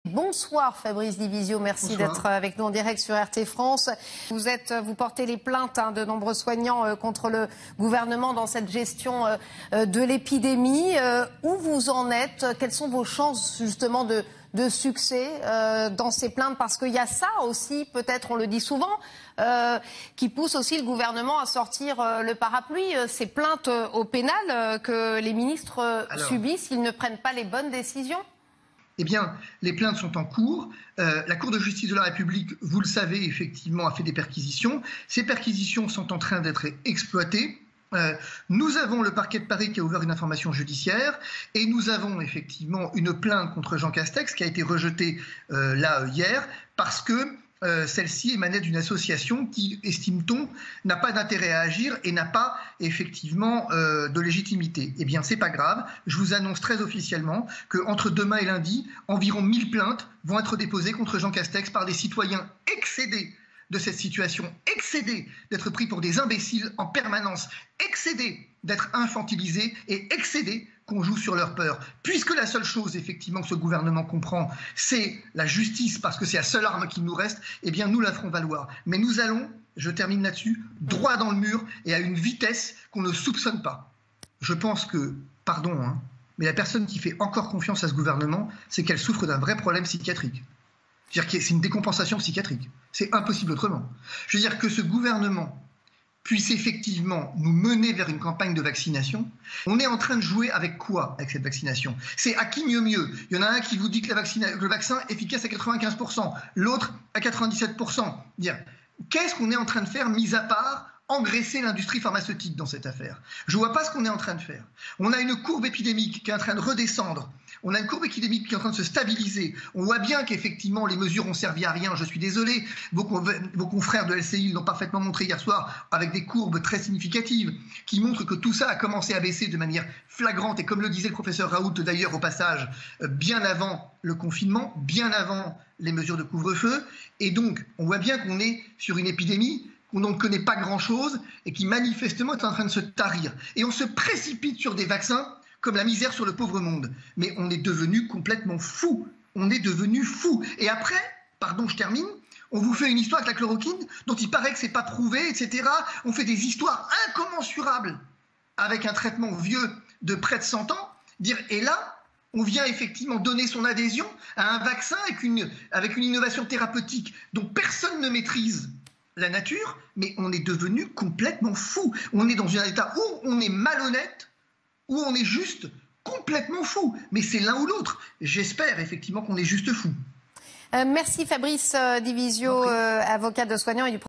Bonsoir Fabrice Divisio, merci d'être avec nous en direct sur RT France. Vous portez les plaintes de nombreux soignants contre le gouvernement dans cette gestion de l'épidémie. Où vous en êtes? Quelles sont vos chances justement de succès dans ces plaintes? Parce qu'il y a ça aussi, peut-être on le dit souvent, qui pousse aussi le gouvernement à sortir le parapluie. Ces plaintes au pénal que les ministres subissent, ils ne prennent pas les bonnes décisions. Eh bien, les plaintes sont en cours. La Cour de justice de la République, vous le savez, effectivement, a fait des perquisitions. Ces perquisitions sont en train d'être exploitées. Nous avons le parquet de Paris qui a ouvert une information judiciaire et nous avons effectivement une plainte contre Jean Castex qui a été rejetée hier parce que celle-ci émanait d'une association qui, estime-t-on, n'a pas d'intérêt à agir et n'a pas effectivement de légitimité. Eh bien, c'est pas grave. Je vous annonce très officiellement qu'entre demain et lundi, environ 1000 plaintes vont être déposées contre Jean Castex par des citoyens excédés de cette situation, excédés d'être pris pour des imbéciles en permanence, excédés d'être infantilisés et excédés qu'on joue sur leur peur. Puisque la seule chose, effectivement, que ce gouvernement comprend, c'est la justice, parce que c'est la seule arme qui nous reste, eh bien, nous la ferons valoir. Mais nous allons, je termine là-dessus, droit dans le mur et à une vitesse qu'on ne soupçonne pas. Je pense que, pardon, mais la personne qui fait encore confiance à ce gouvernement, c'est qu'elle souffre d'un vrai problème psychiatrique. C'est-à-dire que c'est une décompensation psychiatrique. C'est impossible autrement. Je veux dire que ce gouvernement puisse effectivement nous mener vers une campagne de vaccination. On est en train de jouer avec quoi avec cette vaccination? C'est à qui mieux? Il y en a un qui vous dit que le vaccin est efficace à 95%, l'autre à 97%. Qu'est-ce qu'on est en train de faire, mis à part engraisser l'industrie pharmaceutique dans cette affaire? Je ne vois pas ce qu'on est en train de faire. On a une courbe épidémique qui est en train de redescendre. On a une courbe épidémique qui est en train de se stabiliser. On voit bien qu'effectivement, les mesures ont servi à rien. Je suis désolé. Vos confrères de LCI l'ont parfaitement montré hier soir avec des courbes très significatives qui montrent que tout ça a commencé à baisser de manière flagrante. Et comme le disait le professeur Raoult d'ailleurs au passage, bien avant le confinement, bien avant les mesures de couvre-feu. Et donc, on voit bien qu'on est sur une épidémie qu'on ne connaît pas grand-chose et qui manifestement est en train de se tarir. Et on se précipite sur des vaccins comme la misère sur le pauvre monde. Mais on est devenu complètement fou. On est devenu fou. Et après, pardon, je termine, on vous fait une histoire avec la chloroquine dont il paraît que c'est pas prouvé, etc. On fait des histoires incommensurables avec un traitement vieux de près de 100 ans. Et là, on vient effectivement donner son adhésion à un vaccin avec une innovation thérapeutique dont personne ne maîtrise la nature, mais on est devenu complètement fou. On est dans un état où on est malhonnête, où on est juste complètement fou. Mais c'est l'un ou l'autre. J'espère effectivement qu'on est juste fou. Merci Fabrice Divisio, avocat de soignants et du